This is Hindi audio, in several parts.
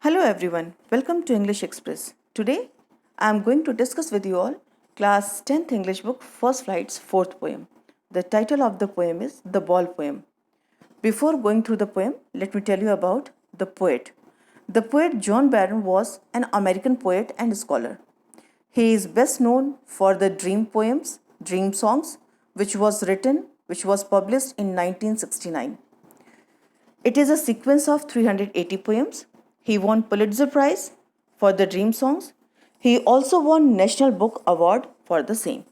Hello everyone, welcome to English Express. Today I am going to discuss with you all class 10th English book First Flight's fourth poem. The title of the poem is The Ball Poem. Before going through the poem, let me tell you about the poet. The poet John Byron was an American poet and scholar. He is best known for the Dream poems, Dream Songs, which was published in 1969. It is a sequence of 380 poems. He won Pulitzer Prize for the Dream Songs. He also won National Book Award for the same.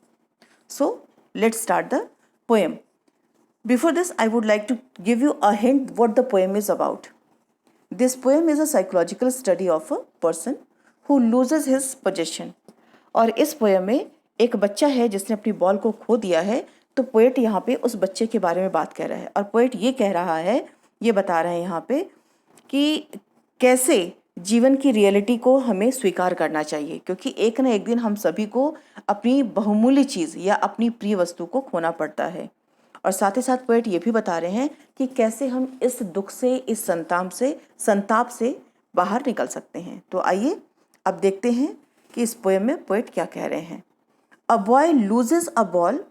So, let's start the poem. Before this, I would like to give you a hint what the poem is about. This poem is a psychological study of a person who loses his possession. और इस पोएम में एक बच्चा है जिसने अपनी बॉल को खो दिया है, तो पोएट यहाँ पे उस बच्चे के बारे में बात कर रहा है और पोएट ये कह रहा है, ये बता रहे हैं यहाँ पे कि कैसे जीवन की रियलिटी को हमें स्वीकार करना चाहिए, क्योंकि एक ना एक दिन हम सभी को अपनी बहुमूल्य चीज़ या अपनी प्रिय वस्तु को खोना पड़ता है। और साथ ही साथ पोएट ये भी बता रहे हैं कि कैसे हम इस दुख से, इस संताप से बाहर निकल सकते हैं। तो आइए अब देखते हैं कि इस पोएम में पोएट क्या कह रहे हैं। A boy loses a ball,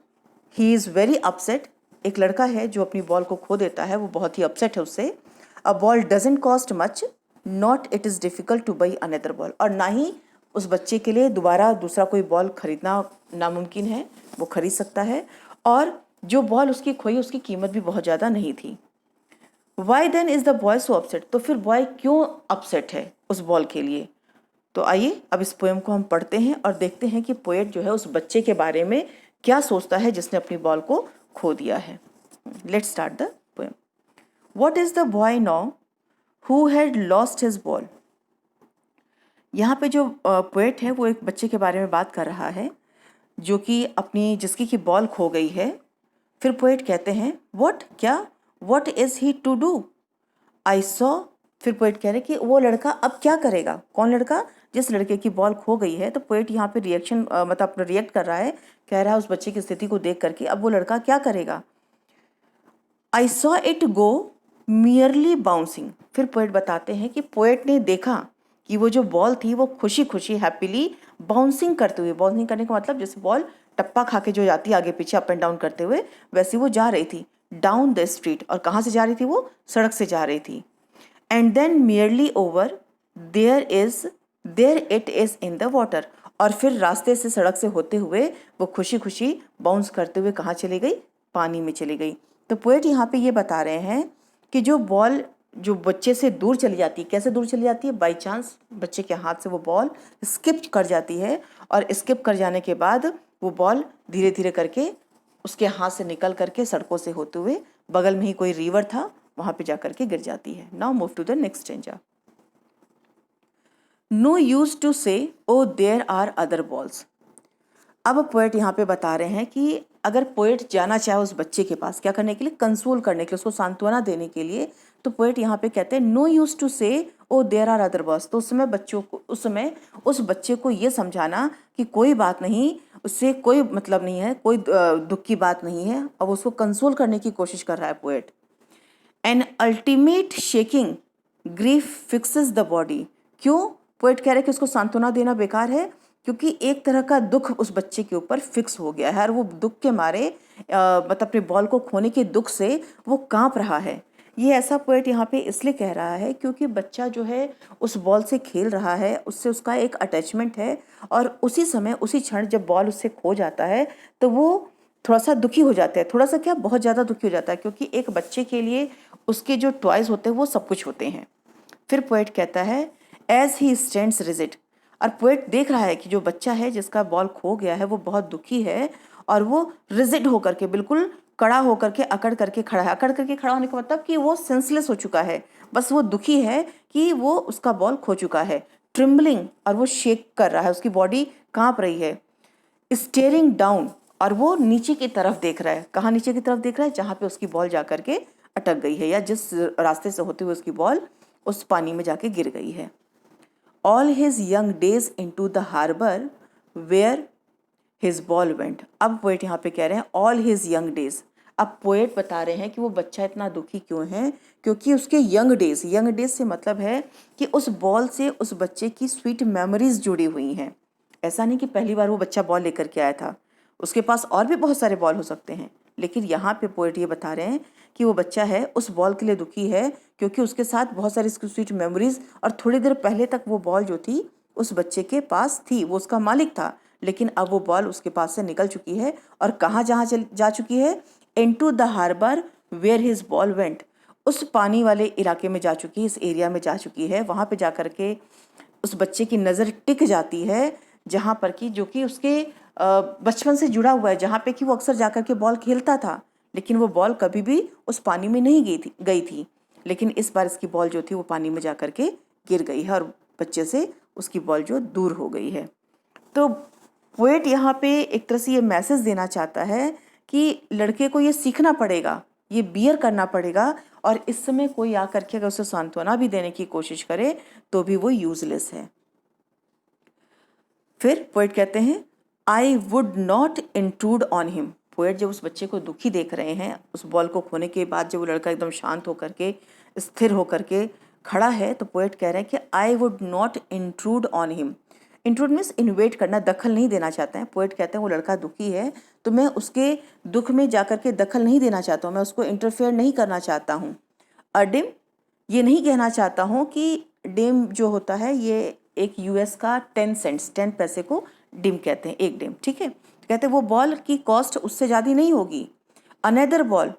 he is very upset. एक लड़का है जो अपनी बॉल को खो देता है, वो बहुत ही अपसेट है उससे। A ball doesn't cost much, not it is difficult two by another ball. और ना ही उस बच्चे के लिए दोबारा दूसरा कोई बॉल खरीदना नामुमकिन है, वो खरीद सकता है। और जो बॉल उसकी खोई उसकी कीमत भी बहुत ज़्यादा नहीं थी। Why then is the boy so upset, तो फिर बॉय क्यों अपसेट है उस बॉल के लिए। तो आइए अब इस पोएम को हम पढ़ते हैं और देखते हैं कि पोएट जो है उस बच्चे के बारे में क्या सोचता है जिसने अपनी बॉल को खो दिया है। Let's start the poem. What is the boy now who had lost his ball. यहाँ पे जो पोएट है वो एक बच्चे के बारे में बात कर रहा है जो कि जिसकी की बॉल खो गई है। फिर पोएट कहते हैं व्हाट, क्या, what is he to do, I saw. फिर पोएट कह रहे कि वो लड़का अब क्या करेगा। कौन लड़का? जिस लड़के की बॉल खो गई है। तो पोएट यहाँ पे मतलब रिएक्ट कर रहा है, कह रहा है उस बच्चे की स्थिति को देख करके अब वो लड़का क्या करेगा। I saw it go merely bouncing. फिर पोएट बताते हैं कि पोएट ने देखा कि वो जो बॉल थी वो खुशी खुशी हैप्पीली बाउंसिंग करते हुए, बाउंसिंग करने का मतलब जैसे बॉल टप्पा खा के जो जाती है आगे पीछे अप एंड डाउन करते हुए, वैसे वो जा रही थी डाउन द स्ट्रीट। और कहाँ से जा रही थी? वो सड़क से जा रही थी। And then merely over there it is in the water. और फिर रास्ते से, सड़क से होते हुए वो खुशी खुशी बाउंस करते हुए कहाँ चली गई? पानी में चली गई। तो पोएट यहाँ पे ये बता रहे हैं कि जो बॉल जो बच्चे से दूर चली जाती है, कैसे दूर चली जाती है? बाई चांस बच्चे के हाथ से वो बॉल स्किप कर जाती है और स्किप कर जाने के बाद वो बॉल धीरे धीरे करके उसके हाथ से निकल करके सड़कों से होते हुए बगल में ही कोई रिवर था, वहाँ पे जा करके गिर जाती है। Now move to the next stanza. No use to say O there are other balls. अब पोएट यहाँ पे बता रहे हैं कि अगर पोएट जाना चाहे उस बच्चे के पास, क्या करने के लिए? कंसोल करने के लिए, उसको सांत्वना देने के लिए। तो पोएट यहाँ पे कहते हैं no use to say O there are other balls. तो उस समय उस बच्चे को ये समझाना कि कोई बात नहीं, उससे कोई मतलब नहीं है, कोई दुख की बात नहीं है। अब उसको कंसोल करने की कोशिश कर रहा है poet. An ultimate shaking grief fixes the body. क्यों? पोएट कह रहे हैं कि उसको सांत्वना देना बेकार है, क्योंकि एक तरह का दुख उस बच्चे के ऊपर फिक्स हो गया है और वो दुख के मारे मतलब अपने बॉल को खोने के दुख से वो कांप रहा है। ये ऐसा पोएट यहाँ पे इसलिए कह रहा है क्योंकि बच्चा जो है उस बॉल से खेल रहा है, उससे उसका एक अटैचमेंट है। और उसी समय, उसी क्षण जब बॉल उससे खो जाता है तो वो थोड़ा सा दुखी हो जाता है। थोड़ा सा क्या, बहुत ज़्यादा दुखी हो जाता है, क्योंकि एक बच्चे के लिए उसके जो टॉयज़ होते हैं वो सब कुछ होते हैं। फिर पोएट कहता है एज ही स्टैंड्स रिजिड। और पोएट देख रहा है कि जो बच्चा है जिसका बॉल खो गया है वो बहुत दुखी है और वो रिजिड होकर के, बिल्कुल कड़ा होकर के, अकड़ करके खड़ा है। अकड़ करके खड़ा होने का मतलब कि वो सेंसलेस हो चुका है, बस वो दुखी है कि वो उसका बॉल खो चुका है। ट्रिम्बलिंग, और वो शेक कर रहा है, उसकी बॉडी कांप रही है। स्टेयरिंग डाउन, और वो नीचे की तरफ देख रहा है। कहाँ नीचे की तरफ देख रहा है? जहाँ पे उसकी बॉल जा करके अटक गई है, या जिस रास्ते से होते हुए उसकी बॉल उस पानी में जाके गिर गई है। All his young days into the harbour where his ball went. अब पोएट यहाँ पे कह रहे हैं ऑल हिज यंग डेज, अब पोएट बता रहे हैं कि वो बच्चा इतना दुखी क्यों है, क्योंकि उसके यंग डेज से मतलब है कि उस बॉल से उस बच्चे की स्वीट मेमोरीज जुड़ी हुई हैं। ऐसा नहीं कि पहली बार वो बच्चा बॉल लेकर के आया था, उसके पास और भी बहुत सारे बॉल हो सकते हैं, लेकिन यहाँ पे पोएट ये बता रहे हैं कि वो बच्चा है उस बॉल के लिए दुखी है क्योंकि उसके साथ बहुत सारी स्वीट मेमोरीज, और थोड़ी देर पहले तक वो बॉल जो थी उस बच्चे के पास थी, वो उसका मालिक था, लेकिन अब वो बॉल उसके पास से निकल चुकी है और कहाँ जहाँ जा चुकी है, into the harbour where his ball went, उस पानी वाले इलाके में जा चुकी है, इस एरिया में जा चुकी है। वहाँ पे जा कर के उस बच्चे की नज़र टिक जाती है जहाँ पर कि जो कि उसके बचपन से जुड़ा हुआ है, जहाँ पे कि वो अक्सर जा कर के बॉल खेलता था, लेकिन वो बॉल कभी भी उस पानी में नहीं गई थी, लेकिन इस बार इसकी बॉल जो थी वो पानी में जा कर के गिर गई है और बच्चे से उसकी बॉल जो दूर हो गई है। तो पोएट यहाँ पे एक तरह से ये मैसेज देना चाहता है कि लड़के को ये सीखना पड़ेगा, ये बियर करना पड़ेगा, और इस समय कोई आकर के अगर उसे सांत्वना भी देने की कोशिश करे तो भी वो यूजलेस है। फिर पोएट कहते हैं I would not intrude on him. Poet जब उस बच्चे को दुखी देख रहे हैं, उस बॉल को खोने के बाद जब वो लड़का एकदम शांत होकर के स्थिर होकर के खड़ा है, तो पोएट कह रहे हैं कि I would not intrude on him. Intrude means InvIT करना, दखल नहीं देना चाहते हैं। पोएट कहते हैं वो लड़का दुखी है तो मैं उसके दुख में जाकर के दखल नहीं देना चाहता हूँ, मैं उसको इंटरफेयर नहीं करना चाहता हूँ। अडिम, ये नहीं कहना चाहता हूँ कि डिम जो होता है ये एक यूएस का 10 सेंट्स 10 पैसे को डिम कहते हैं, एक डिम, ठीक है। कहते हैं वो बॉल की कॉस्ट उससे ज़्यादा नहीं होगी। Another ball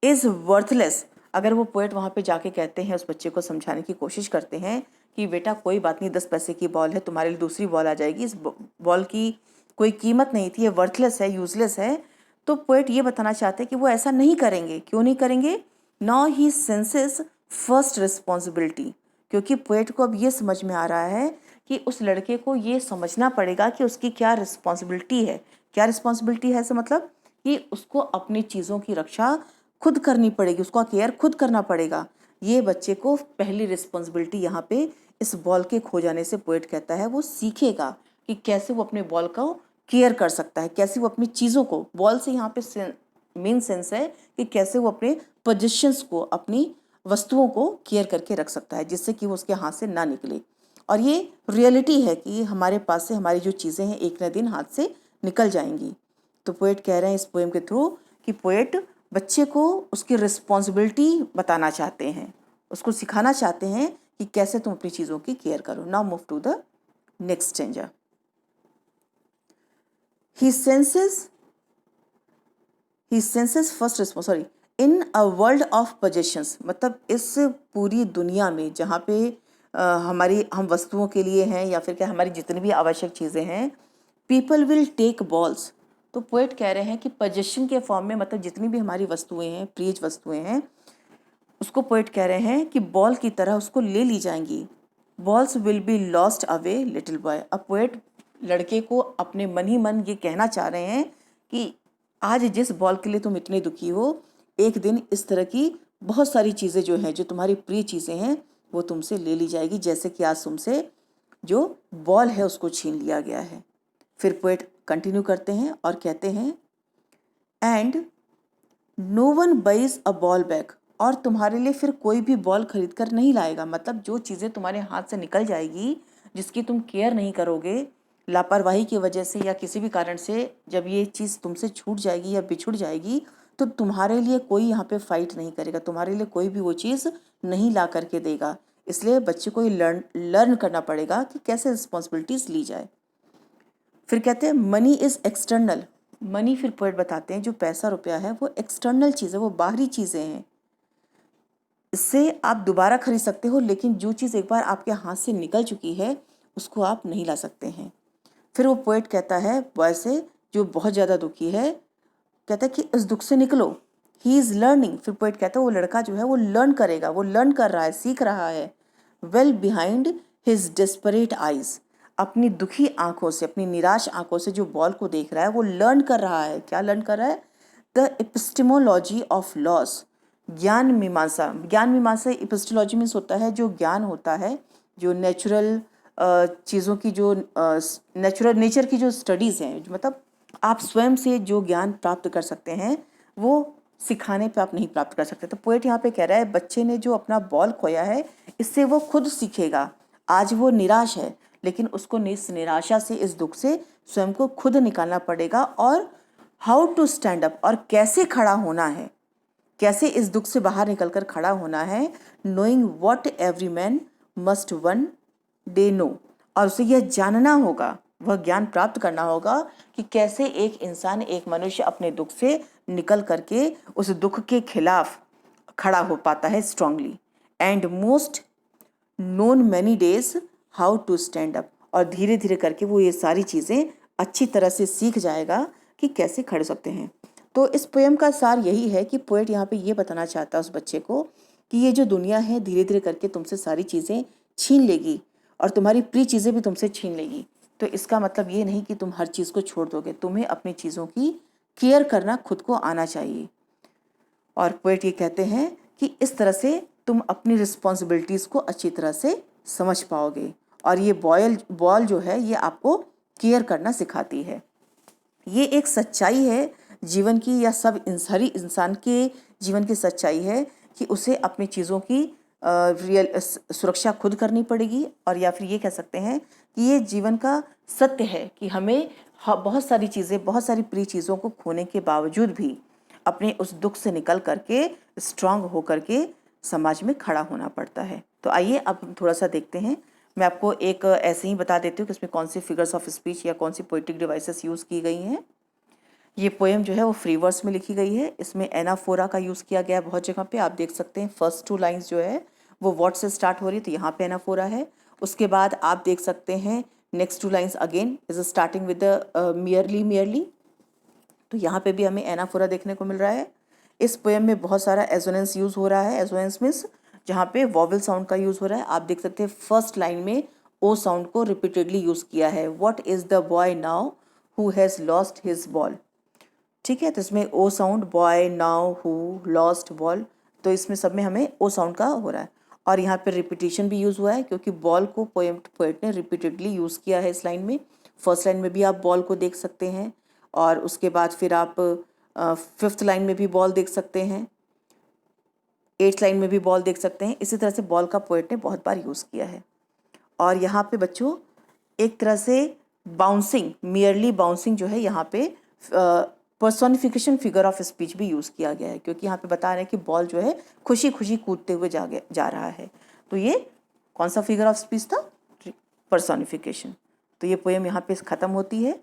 is worthless. अगर वो पोएट वहाँ पे जाके कहते हैं, उस बच्चे को समझाने की कोशिश करते हैं कि बेटा कोई बात नहीं, 10 पैसे की बॉल है, तुम्हारे लिए दूसरी बॉल आ जाएगी, इस बॉल की कोई कीमत नहीं थी, ये वर्थलेस है, यूजलेस है, तो पोएट ये बताना चाहते हैं कि वो ऐसा नहीं करेंगे। क्यों नहीं करेंगे? Now he senses first responsibility, क्योंकि पोएट को अब ये समझ में आ रहा है कि उस लड़के को ये समझना पड़ेगा कि उसकी क्या रिस्पॉन्सिबिलिटी है। क्या रिस्पॉन्सिबिलिटी है? ऐसा मतलब कि उसको अपनी चीज़ों की रक्षा खुद करनी पड़ेगी, उसका केयर खुद करना पड़ेगा। ये बच्चे को पहली रिस्पॉन्सिबिलिटी यहाँ पे इस बॉल के खो जाने से पोएट कहता है वो सीखेगा कि कैसे वो अपने बॉल को केयर कर सकता है, कैसे वो अपनी चीज़ों को, बॉल से यहाँ पे मेन सेंस है कि कैसे वो अपने पोजीशंस को, अपनी वस्तुओं को केयर करके रख सकता है जिससे कि वो उसके हाथ से ना निकले। और ये रियलिटी है कि हमारे पास से हमारी जो चीज़ें हैं एक न दिन हाथ से निकल जाएंगी। तो पोएट कह रहे हैं इस पोएम के थ्रू कि पोएट बच्चे को उसकी रिस्पॉन्सिबिलिटी बताना चाहते हैं, उसको सिखाना चाहते हैं कि कैसे तुम अपनी चीज़ों की केयर करो। Now move to the next stanza. He senses first response, sorry, in a world of possessions, मतलब इस पूरी दुनिया में जहाँ पे हमारी हम वस्तुओं के लिए हैं या फिर क्या हमारी जितनी भी आवश्यक चीज़ें हैं, पीपल विल टेक बॉल्स। तो पोएट कह रहे हैं कि पोजेशन के फॉर्म में, मतलब जितनी भी हमारी वस्तुएं हैं, प्रिय वस्तुएं हैं, उसको पोएट कह रहे हैं कि बॉल की तरह उसको ले ली जाएंगी। Balls will be lost away little boy. अब पोएट लड़के को अपने मन ही मन ये कहना चाह रहे हैं कि आज जिस बॉल के लिए तुम इतने दुखी हो, एक दिन इस तरह की बहुत सारी चीज़ें जो हैं, जो तुम्हारी प्रिय चीज़ें हैं, वो तुमसे ले ली जाएगी, जैसे कि आज तुमसे जो बॉल है उसको छीन लिया गया है। फिर पोएट कंटिन्यू करते हैं और कहते हैं and no one buys a ball back, और तुम्हारे लिए फिर कोई भी बॉल खरीद कर नहीं लाएगा। मतलब जो चीज़ें तुम्हारे हाथ से निकल जाएगी, जिसकी तुम केयर नहीं करोगे, लापरवाही की वजह से या किसी भी कारण से जब ये चीज़ तुमसे छूट जाएगी या बिछुड़ जाएगी, तो तुम्हारे लिए कोई यहाँ पे फाइट नहीं करेगा, तुम्हारे लिए कोई भी वो चीज़ नहीं ला करके देगा। इसलिए बच्चे को ये लर्न करना पड़ेगा कि कैसे रिस्पॉन्सिबिलिटीज़ ली जाए। फिर कहते हैं मनी इज़ एक्सटर्नल। मनी, फिर पोएट बताते हैं जो पैसा रुपया है वो एक्सटर्नल चीज़ है, वो बाहरी चीज़ें हैं, इससे आप दोबारा खरीद सकते हो, लेकिन जो चीज़ एक बार आपके हाथ से निकल चुकी है उसको आप नहीं ला सकते हैं। फिर वो पोएट कहता है बॉय से जो बहुत ज़्यादा दुखी है, कहता है कि इस दुख से निकलो। He is learning. फिर पोएट कहता है वो लड़का जो है वो लर्न करेगा, वो लर्न कर रहा है, सीख रहा है। Well behind his desperate eyes, अपनी दुखी आंखों से, अपनी निराश आंखों से जो बॉल को देख रहा है वो लर्न कर रहा है। क्या लर्न कर रहा है? द एपिस्टेमोलॉजी ऑफ लॉस, ज्ञान मीमांसा। ज्ञान मीमांसा, एपिस्टेमोलॉजी मीन्स होता है जो ज्ञान होता है, जो नेचुरल चीज़ों की, जो नेचुरल नेचर की जो स्टडीज़ हैं, मतलब आप स्वयं से जो ज्ञान प्राप्त कर सकते हैं, वो सिखाने पे आप नहीं प्राप्त कर सकते। तो पोएट यहाँ पे कह रहा है बच्चे ने जो अपना बॉल खोया है इससे वो खुद सीखेगा। आज वो निराश है लेकिन उसको इस निराशा से, इस दुख से स्वयं को खुद निकालना पड़ेगा और हाउ टू स्टैंड अप, और कैसे खड़ा होना है, कैसे इस दुख से बाहर निकलकर खड़ा होना है। Knowing what every man must one day know, और उसे यह जानना होगा, वह ज्ञान प्राप्त करना होगा कि कैसे एक इंसान, एक मनुष्य अपने दुख से निकल करके उस दुख के खिलाफ खड़ा हो पाता है strongly. And most know many days how to stand up, और धीरे धीरे करके वो ये सारी चीज़ें अच्छी तरह से सीख जाएगा कि कैसे खड़े हो सकते हैं। तो इस पोएम का सार यही है कि पोएट यहाँ पे ये बताना चाहता है उस बच्चे को कि ये जो दुनिया है धीरे धीरे करके तुमसे सारी चीज़ें छीन लेगी और तुम्हारी प्रिय चीज़ें भी तुमसे छीन लेगी। तो इसका मतलब ये नहीं कि तुम हर चीज़ को छोड़ दोगे, तुम्हें अपनी चीज़ों की केयर करना खुद को आना चाहिए। और पोएट ये कहते हैं कि इस तरह से तुम अपनी रिस्पॉन्सिबिलिटीज़ को अच्छी तरह से समझ पाओगे, और ये बॉल जो है ये आपको केयर करना सिखाती है। ये एक सच्चाई है जीवन की, या हर इंसान के जीवन की सच्चाई है कि उसे अपनी चीज़ों की सुरक्षा खुद करनी पड़ेगी। और या फिर ये कह सकते हैं कि ये जीवन का सत्य है कि हमें बहुत सारी चीज़ें, बहुत सारी प्रिय चीज़ों को खोने के बावजूद भी अपने उस दुख से निकल करके स्ट्रांग होकर के समाज में खड़ा होना पड़ता है। तो आइए अब हम थोड़ा सा देखते हैं। मैं आपको एक ऐसे ही बता देती हूँ कि इसमें कौन सी फिगर्स ऑफ स्पीच या कौन सी पोएटिक डिवाइसेस यूज़ की गई हैं। ये पोएम जो है वो फ्री वर्स में लिखी गई है। इसमें एनाफोरा का यूज़ किया गया है बहुत जगह पे। आप देख सकते हैं फर्स्ट 2 लाइंस जो है वो व्हाट से स्टार्ट हो रही है, तो यहाँ पे एनाफोरा है। उसके बाद आप देख सकते हैं next 2 lines again is starting with merely, तो यहाँ पे भी हमें एनाफोरा देखने को मिल रहा है। इस पोएम में बहुत सारा एजोनेंस यूज़ हो रहा है। एजोनेंस मीन्स जहाँ पे वॉवल साउंड का यूज़ हो रहा है। आप देख सकते हैं फर्स्ट लाइन में ओ साउंड को रिपीटेडली यूज़ किया है। What is the boy now who has lost his ball, ठीक है। तो इसमें O sound, boy, now, who, lost, ball, तो इसमें सब में हमें ओ साउंड का हो रहा है। और यहाँ पे रिपीटेशन भी यूज़ हुआ है क्योंकि बॉल को पोएट ने रिपीटेडली यूज़ किया है इस लाइन में। फर्स्ट लाइन में भी आप बॉल को देख सकते हैं, और उसके बाद फिर आप 5th लाइन में भी बॉल देख सकते हैं, 8th लाइन में भी बॉल देख सकते हैं। इसी तरह से बॉल का पोएट ने बहुत बार यूज़ किया है। और यहाँ पे बच्चों एक तरह से बाउंसिंग, मियरली बाउंसिंग जो है यहाँ पे पर्सोनिफिकेशन फिगर ऑफ स्पीच भी यूज़ किया गया है, क्योंकि यहाँ पे बता रहे हैं कि बॉल जो है खुशी खुशी कूदते हुए जा रहा है। तो ये कौन सा फिगर ऑफ स्पीच था? पर्सोनिफिकेशन। तो ये पोएम यहाँ पे ख़त्म होती है।